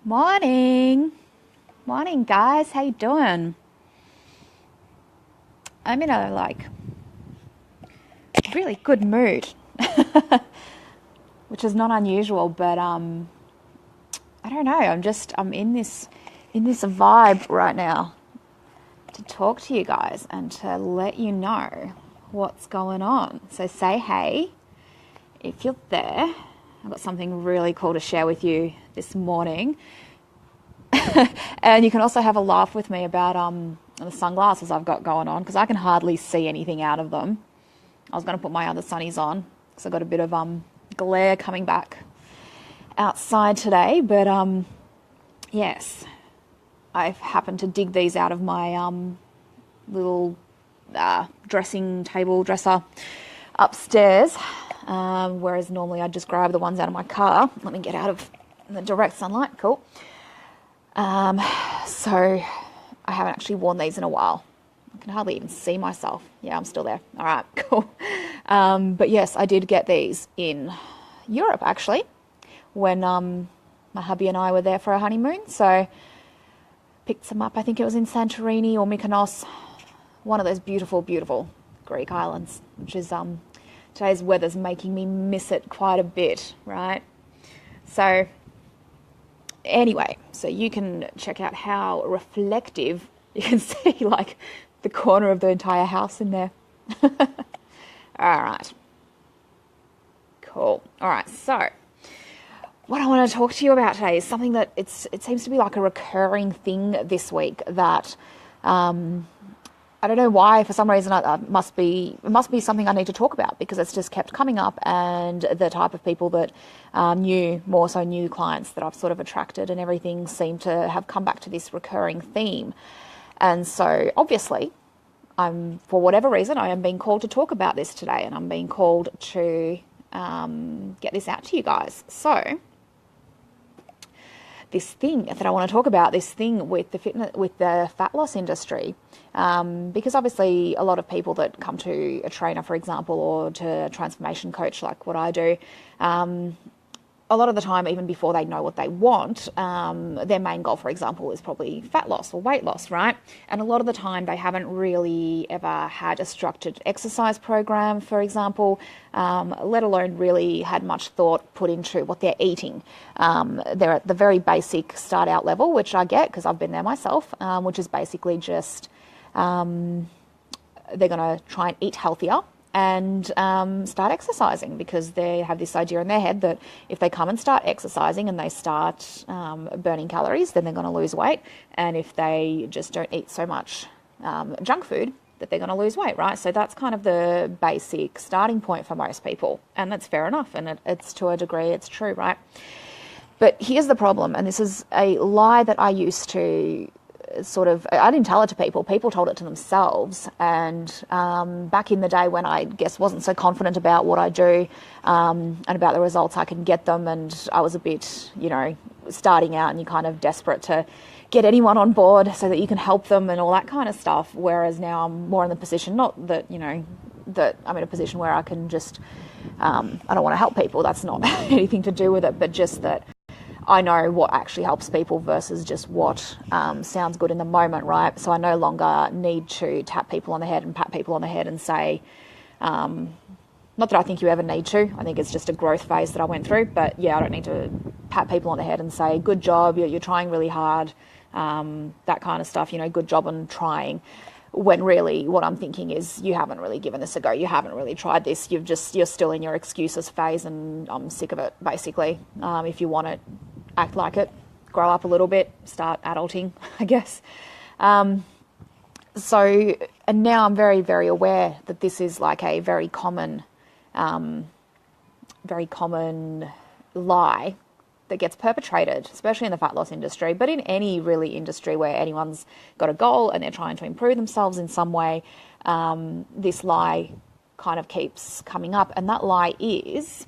Morning. Morning, guys. How you doing? I'm in a really good mood, which is not unusual, but I don't know. I'm in this vibe right now to talk to you guys and to let you know what's going on. So say hey if you're there. I've got something really cool to share with you this morning. And you can also have a laugh with me about the sunglasses I've got going on, because I can hardly see anything out of them. I was going to put my other sunnies on because I got a bit of glare coming back outside today. But yes, I've happened to dig these out of my little dressing table dresser upstairs, whereas normally I'd just grab the ones out of my car. Let me get out of the direct sunlight. Cool. So I haven't actually worn these in a while. I can hardly even see myself. Yeah, I'm still there. All right, cool. But yes, I did get these in Europe, actually, when my hubby and I were there for our honeymoon. So picked some up. I think it was in Santorini or Mykonos, one of those beautiful, beautiful Greek islands, which is today's weather's making me miss it quite a bit, right? So anyway, so you can check out how reflective you can see, like, the corner of the entire house in there. All right. Cool. All right, so what I want to talk to you about today is something that it seems to be like a recurring thing this week that I don't know why, for some reason, it must be something I need to talk about, because it's just kept coming up, and the type of people that more so new clients that I've sort of attracted and everything seem to have come back to this recurring theme. And so obviously, for whatever reason, I am being called to talk about this today, and I'm being called to get this out to you guys. So this thing that I want to talk about, this thing with the fat loss industry, because obviously a lot of people that come to a trainer, for example, or to a transformation coach like what I do, a lot of the time, even before they know what they want, their main goal, for example, is probably fat loss or weight loss, right? And a lot of the time they haven't really ever had a structured exercise program, for example, let alone really had much thought put into what they're eating. They're at the very basic start out level, which I get because I've been there myself, which is basically just they're going to try and eat healthier and start exercising, because they have this idea in their head that if they come and start exercising and they start burning calories, then they're going to lose weight. And if they just don't eat so much junk food, that they're going to lose weight, right? So that's kind of the basic starting point for most people. And that's fair enough. And it's to a degree, it's true, right? But here's the problem. And this is a lie that I used to I didn't tell it to people. People told it to themselves. And back in the day when I guess wasn't so confident about what I do and about the results I can get them, and I was a bit, starting out, and you're kind of desperate to get anyone on board so that you can help them and all that kind of stuff. Whereas now I'm more in the position, not that, that I'm in a position where I can just, I don't want to help people. That's not anything to do with it, but just that I know what actually helps people versus just what sounds good in the moment, right? So I no longer need to tap people on the head and pat people on the head and say, not that I think you ever need to. I think it's just a growth phase that I went through. But yeah, I don't need to pat people on the head and say, good job, you're trying really hard, that kind of stuff, good job on trying. When really what I'm thinking is, you haven't really given this a go. You haven't really tried this. You're still in your excuses phase, and I'm sick of it, basically. If you want it, act like it, grow up a little bit, start adulting, I guess. And now I'm very, very aware that this is like a very common lie that gets perpetrated, especially in the fat loss industry, but in any really industry where anyone's got a goal and they're trying to improve themselves in some way. This lie kind of keeps coming up, and that lie is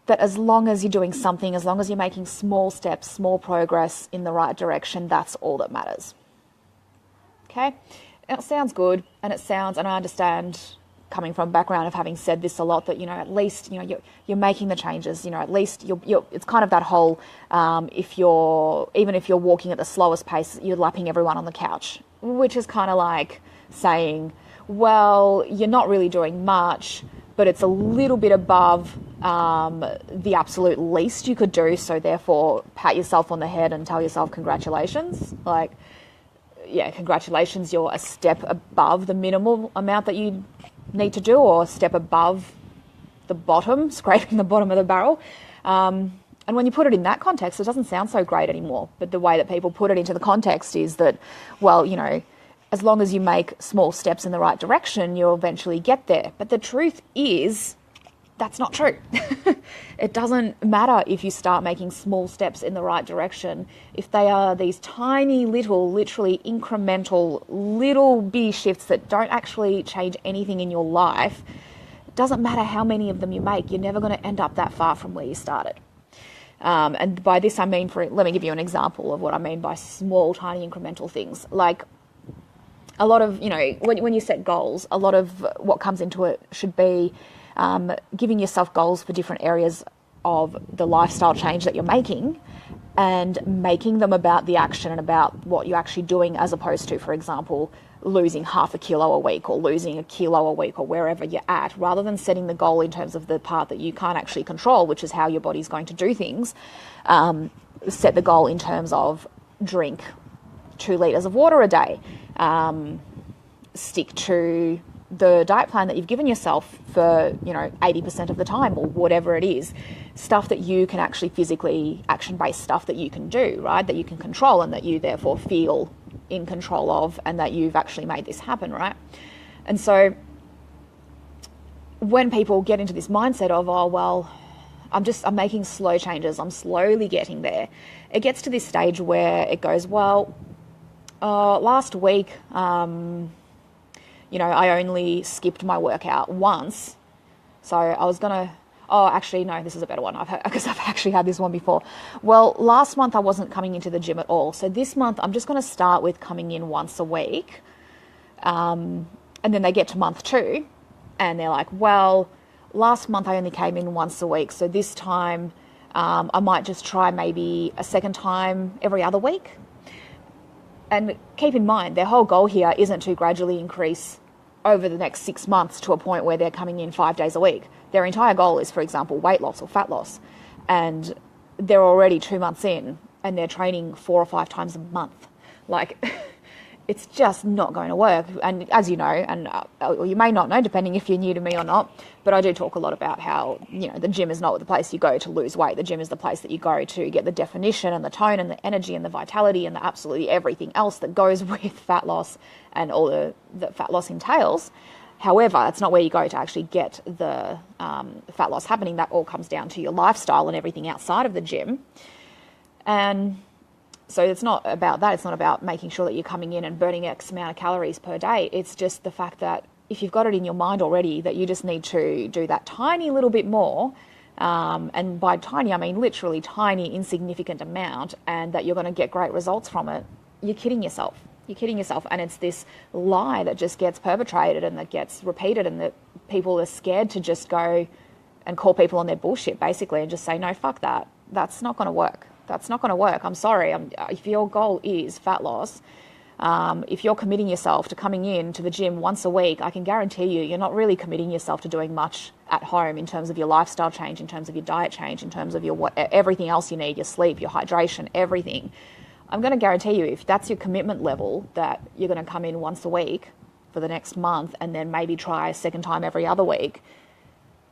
that as long as you're doing something, as long as you're making small steps, small progress in the right direction, that's all that matters. Okay? And it sounds good, and I understand coming from a background of having said this a lot, that, at least, you're making the changes, at least it's kind of that whole, even if you're walking at the slowest pace, you're lapping everyone on the couch, which is kind of like saying, well, you're not really doing much, but it's a little bit above the absolute least you could do, so therefore pat yourself on the head and tell yourself congratulations. Like, yeah, congratulations, you're a step above the minimal amount that you need to do, or a step above the bottom, scraping the bottom of the barrel. And when you put it in that context, it doesn't sound so great anymore. But the way that people put it into the context is that, well, as long as you make small steps in the right direction, you'll eventually get there. But the truth is, that's not true. It doesn't matter if you start making small steps in the right direction. If they are these tiny little, literally incremental, little bitty shifts that don't actually change anything in your life, it doesn't matter how many of them you make, you're never going to end up that far from where you started. And by this I mean, let me give you an example of what I mean by small, tiny, incremental things. Like, a lot of, when you set goals, a lot of what comes into it should be giving yourself goals for different areas of the lifestyle change that you're making, and making them about the action and about what you're actually doing, as opposed to, for example, losing half a kilo a week or losing a kilo a week or wherever you're at, rather than setting the goal in terms of the part that you can't actually control, which is how your body's going to do things. Set the goal in terms of drink 2 litres of water a day. Stick to the diet plan that you've given yourself for 80% of the time, or whatever it is. Stuff that you can actually physically, action-based stuff that you can do, right, that you can control, and that you therefore feel in control of, and that you've actually made this happen, right? And so when people get into this mindset of, oh, well, I'm making slow changes, I'm slowly getting there, it gets to this stage where it goes, well, last week, I only skipped my workout once. So I was going to, actually, no, this is a better one, because I've actually had this one before. Well, last month I wasn't coming into the gym at all. So this month I'm just going to start with coming in once a week. And then they get to month 2 and they're like, well, last month I only came in once a week. So this time I might just try maybe a second time every other week. And keep in mind, their whole goal here isn't to gradually increase over the next 6 months to a point where they're coming in 5 days a week. Their entire goal is, for example, weight loss or fat loss. And they're already 2 months in and they're training 4 or 5 times a month. Like, it's just not going to work. And as you know, and or you may not know, depending if you're new to me or not, but I do talk a lot about how, the gym is not the place you go to lose weight. The gym is the place that you go to get the definition and the tone and the energy and the vitality and the absolutely everything else that goes with fat loss and all that fat loss entails. However, it's not where you go to actually get the fat loss happening. That all comes down to your lifestyle and everything outside of the gym. And so it's not about that. It's not about making sure that you're coming in and burning X amount of calories per day. It's just the fact that if you've got it in your mind already that you just need to do that tiny little bit more, and by tiny, I mean literally tiny, insignificant amount, and that you're going to get great results from it, you're kidding yourself. You're kidding yourself. And it's this lie that just gets perpetrated and that gets repeated, and that people are scared to just go and call people on their bullshit, basically, and just say, no, fuck that. That's not going to work. That's not going to work. I'm sorry. If your goal is fat loss, if you're committing yourself to coming in to the gym once a week, I can guarantee you're not really committing yourself to doing much at home in terms of your lifestyle change, in terms of your diet change, in terms of your everything else you need, your sleep, your hydration, everything. I'm going to guarantee you, if that's your commitment level, that you're going to come in once a week for the next month and then maybe try a second time every other week,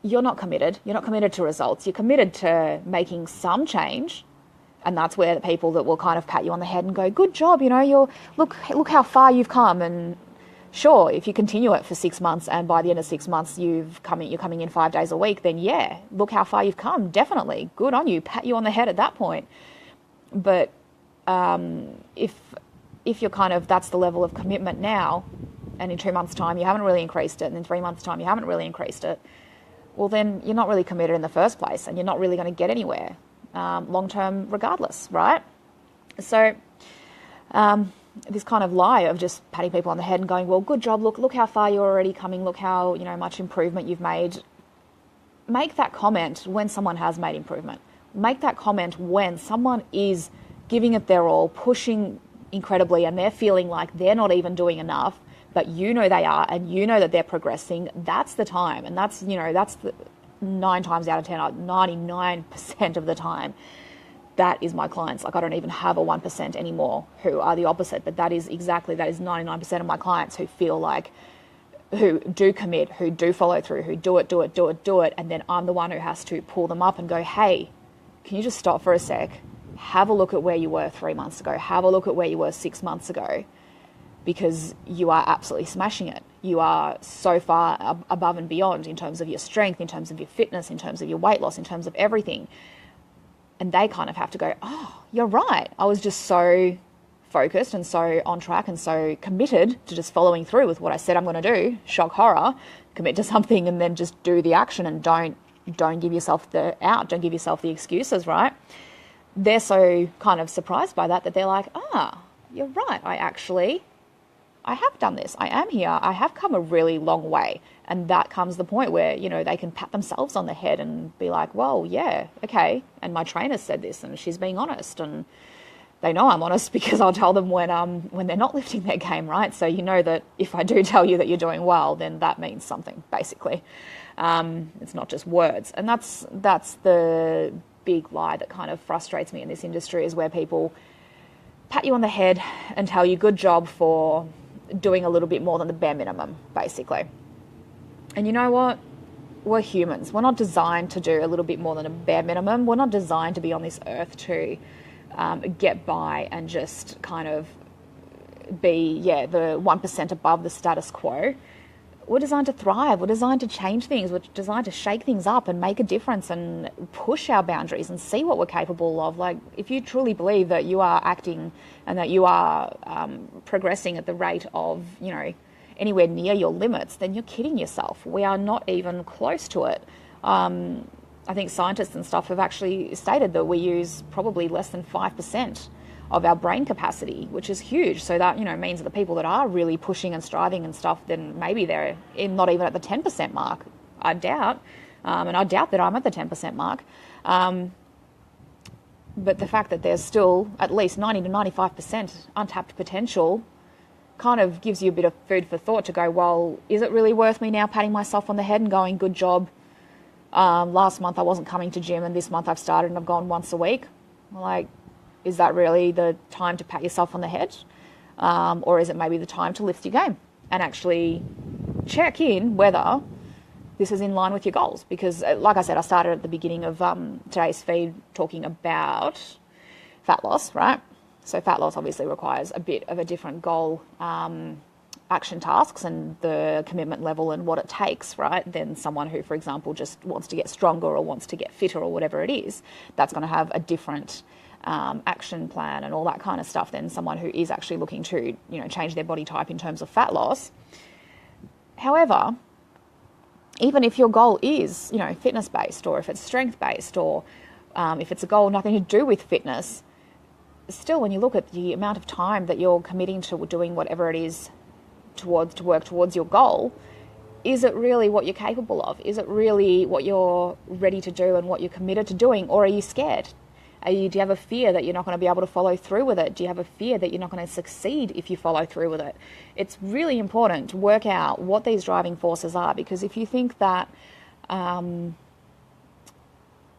you're not committed. You're not committed to results. You're committed to making some change. And that's where the people that will kind of pat you on the head and go, good job, you're look how far you've come. And sure, if you continue it for 6 months and by the end of 6 months you're coming in 5 days a week, then yeah, look how far you've come. Definitely. Good on you. Pat you on the head at that point. But if you're kind of, that's the level of commitment now, and in 2 months' time you haven't really increased it, and in 3 months' time you haven't really increased it, well then you're not really committed in the first place, and you're not really going to get anywhere long term regardless, right? So this kind of lie of just patting people on the head and going, well, good job, look how far you're already coming, look how, much improvement you've made. Make that comment when someone has made improvement. Make that comment when someone is giving it their all, pushing incredibly, and they're feeling like they're not even doing enough, but they are, and that they're progressing. That's the time. And that's the 9 times out of 10, 99% of the time, that is my clients. Like, I don't even have a 1% anymore who are the opposite, but that is 99% of my clients who feel like, who do commit, who do follow through, who do it, and then I'm the one who has to pull them up and go, hey, can you just stop for a sec? Have a look at where you were 3 months ago. Have a look at where you were 6 months ago, because you are absolutely smashing it. You are so far above and beyond in terms of your strength, in terms of your fitness, in terms of your weight loss, in terms of everything. And they kind of have to go, oh, you're right. I was just so focused and so on track and so committed to just following through with what I said I'm going to do. Shock horror, commit to something and then just do the action, and don't give yourself the out, don't give yourself the excuses, right? They're so kind of surprised by that they're like, you're right. I have done this. I am here. I have come a really long way. And that comes the point where, they can pat themselves on the head and be like, well, yeah, okay. And my trainer said this and she's being honest, and they know I'm honest because I'll tell them when they're not lifting their game, right? So that if I do tell you that you're doing well, then that means something, basically. It's not just words. And that's the big lie that kind of frustrates me in this industry, is where people pat you on the head and tell you good job for doing a little bit more than the bare minimum, basically. And you know what? We're humans. We're not designed to do a little bit more than a bare minimum. We're not designed to be on this earth to get by and just kind of be, the 1% above the status quo. We're designed to thrive. We're designed to change things. We're designed to shake things up and make a difference and push our boundaries and see what we're capable of. Like, if you truly believe that you are acting and that you are progressing at the rate of, anywhere near your limits, then you're kidding yourself. We are not even close to it. I think scientists and stuff have actually stated that we use probably less than 5% of our brain capacity, which is huge. So that, means that the people that are really pushing and striving and stuff, then maybe they're not even at the 10% mark. I doubt. And I doubt that I'm at the 10% mark. But the fact that there's still at least 90 to 95% untapped potential kind of gives you a bit of food for thought to go, well, is it really worth me now patting myself on the head and going, good job? Last month I wasn't coming to gym, and this month I've started and I've gone once a week. Like, is that really the time to pat yourself on the head? Or is it maybe the time to lift your game and actually check in whether this is in line with your goals? Because like I said, I started at the beginning of today's feed talking about fat loss, right? So fat loss obviously requires a bit of a different goal, action tasks and the commitment level and what it takes, right, than someone who, for example, just wants to get stronger or wants to get fitter or whatever it is. That's going to have a different action plan and all that kind of stuff than someone who is actually looking to, change their body type in terms of fat loss. However, even if your goal is, fitness-based, or if it's strength-based, or if it's a goal nothing to do with fitness, still, when you look at the amount of time that you're committing to doing whatever it is to work towards your goal, is it really what you're capable of? Is it really what you're ready to do and what you're committed to doing? Or are you scared? Do you have a fear that you're not going to be able to follow through with it? Do you have a fear that you're not going to succeed if you follow through with it? It's really important to work out what these driving forces are, because if you think that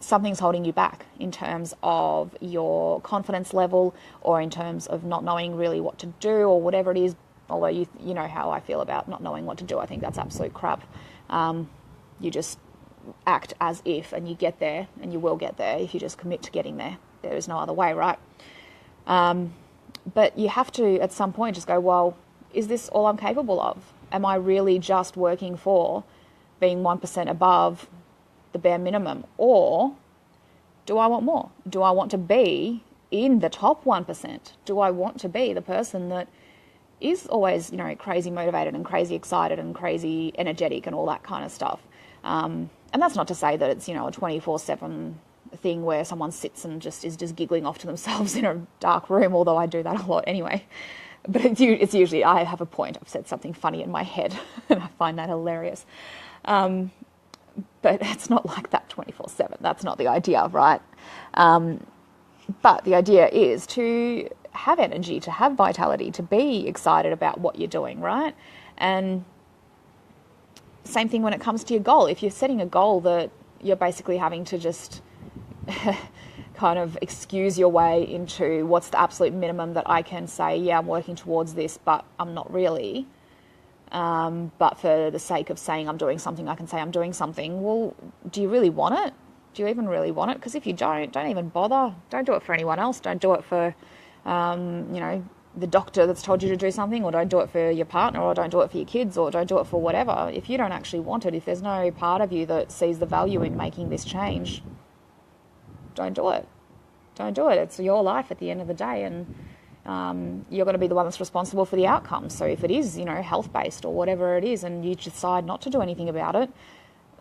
something's holding you back in terms of your confidence level, or in terms of not knowing really what to do, or whatever it is, although you know how I feel about not knowing what to do, I think that's absolute crap. You just act as if, and you get there, and you will get there if you just commit to getting there. There is no other way, right? But you have to, at some point, just go, well, is this all I'm capable of? Am I really just working for being 1% above the bare minimum? Or do I want more? Do I want to be in the top 1%? Do I want to be the person that is always, crazy motivated and crazy excited and crazy energetic and all that kind of stuff? And that's not to say that it's, a 24/7 thing where someone sits and is just giggling off to themselves in a dark room, although I do that a lot anyway. But it's usually I have a point. I've said something funny in my head, and I find that hilarious. But it's not like that 24/7. That's not the idea, right? But the idea is to have energy, to have vitality, to be excited about what you're doing, right? And same thing when it comes to your goal. If you're setting a goal that you're basically having to just kind of excuse your way into what's the absolute minimum that I can say, yeah, I'm working towards this, but I'm not really. But for the sake of saying I'm doing something, I can say I'm doing something. Well, do you really want it? Do you even really want it? Because if you don't even bother. Don't do it for anyone else. Don't do it for, the doctor that's told you to do something, or don't do it for your partner, or don't do it for your kids, or don't do it for whatever. If you don't actually want it, if there's no part of you that sees the value in making this change, don't do it. Don't do it. It's your life at the end of the day, and you're going to be the one that's responsible for the outcome. So if it is, health-based or whatever it is, and you decide not to do anything about it,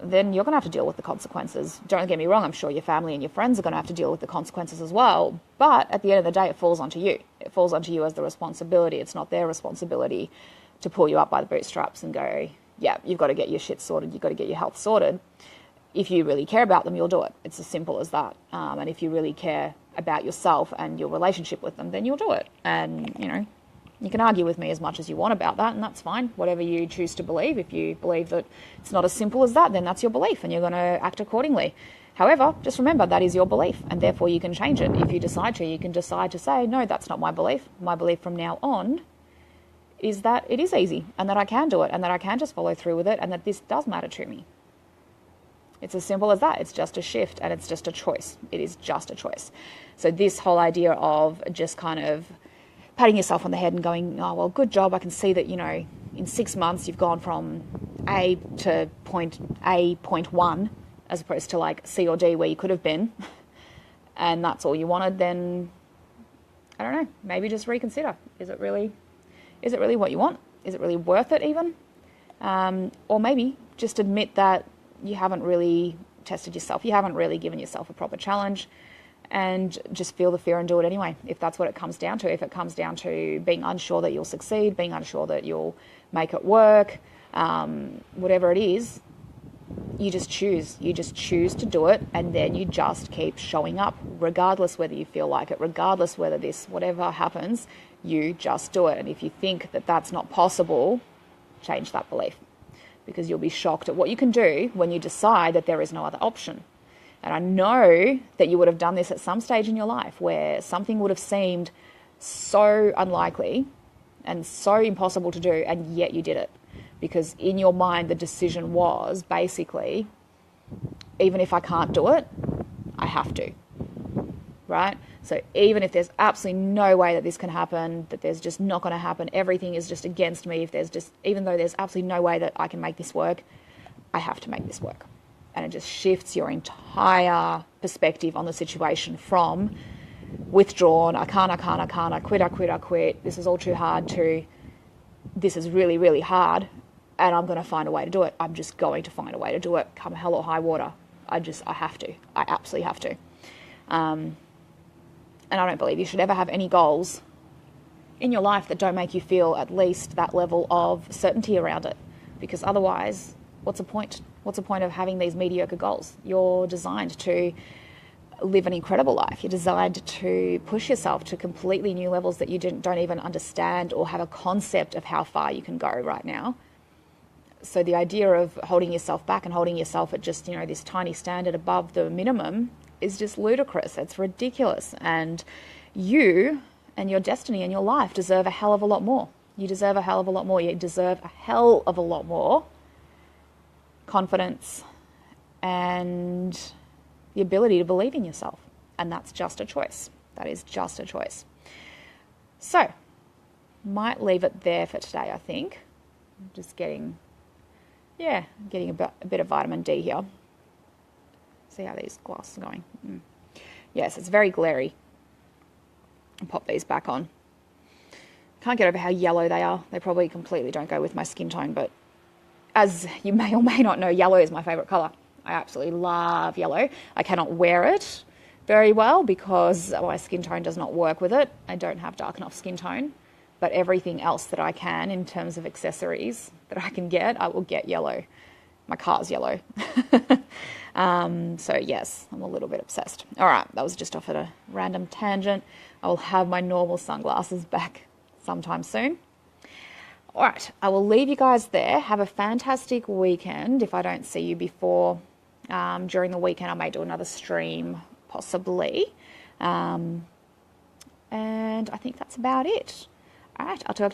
then you're going to have to deal with the consequences. Don't get me wrong, I'm sure your family and your friends are going to have to deal with the consequences as well. But at the end of the day, it falls onto you. It falls onto you as the responsibility. It's not their responsibility to pull you up by the bootstraps and go, yeah, you've got to get your shit sorted. You've got to get your health sorted. If you really care about them, you'll do it. It's as simple as that. And if you really care about yourself and your relationship with them, then you'll do it. And, you can argue with me as much as you want about that, and that's fine. Whatever you choose to believe. If you believe that it's not as simple as that, then that's your belief, and you're going to act accordingly. However, just remember that is your belief, and therefore you can change it. If you decide to, you can decide to say, no, that's not my belief. My belief from now on is that it is easy, and that I can do it, and that I can just follow through with it, and that this does matter to me. It's as simple as that. It's just a shift, and it's just a choice. It is just a choice. So this whole idea of just kind of patting yourself on the head and going, oh, well, good job. I can see that, in 6 months you've gone from A to point 1 as opposed to like C or D where you could have been, and that's all you wanted, then I don't know, maybe just reconsider. Is it really what you want? Is it really worth it even? Or maybe just admit that you haven't really tested yourself. You haven't really given yourself a proper challenge, and just feel the fear and do it anyway, if that's what it comes down to. If it comes down to being unsure that you'll succeed, being unsure that you'll make it work, whatever it is, you just choose. You just choose to do it, and then you just keep showing up, regardless whether you feel like it, regardless whether whatever happens, you just do it. And if you think that that's not possible, change that belief, because you'll be shocked at what you can do when you decide that there is no other option. And I know that you would have done this at some stage in your life where something would have seemed so unlikely and so impossible to do, and yet you did it. Because in your mind, the decision was basically, even if I can't do it, I have to, right? So even if there's absolutely no way that this can happen, that there's just not going to happen, everything is just against me, even though there's absolutely no way that I can make this work, I have to make this work. And it just shifts your entire perspective on the situation from withdrawn, I can't, I quit, this is all too hard, to this is really, really hard, and I'm going to find a way to do it. I'm just going to find a way to do it, come hell or high water. I have to. I absolutely have to. And I don't believe you should ever have any goals in your life that don't make you feel at least that level of certainty around it. Because otherwise, what's the point? What's the point of having these mediocre goals? You're designed to live an incredible life. You're designed to push yourself to completely new levels that you don't even understand or have a concept of how far you can go right now. So the idea of holding yourself back and holding yourself at just, this tiny standard above the minimum is just ludicrous. It's ridiculous. And you and your destiny and your life deserve a hell of a lot more. You deserve a hell of a lot more. You deserve a hell of a lot more confidence and the ability to believe in yourself. And that's just a choice. That is just a choice. So, might leave it there for today, I think. I'm just getting a bit of vitamin D here. See how these glasses are going. Yes, it's very glary. I'll pop these back on. Can't get over how yellow they are. They probably completely don't go with my skin tone, but as you may or may not know, yellow is my favourite colour. I absolutely love yellow. I cannot wear it very well because my skin tone does not work with it. I don't have dark enough skin tone. but everything else that I can in terms of accessories that I can get, I will get yellow. My car's yellow. So yes, I'm a little bit obsessed. All right, that was just off at a random tangent. I will have my normal sunglasses back sometime soon. All right, I will leave you guys there. Have a fantastic weekend. If I don't see you before during the weekend, I may do another stream, possibly. And I think that's about it. All right, I'll talk to you.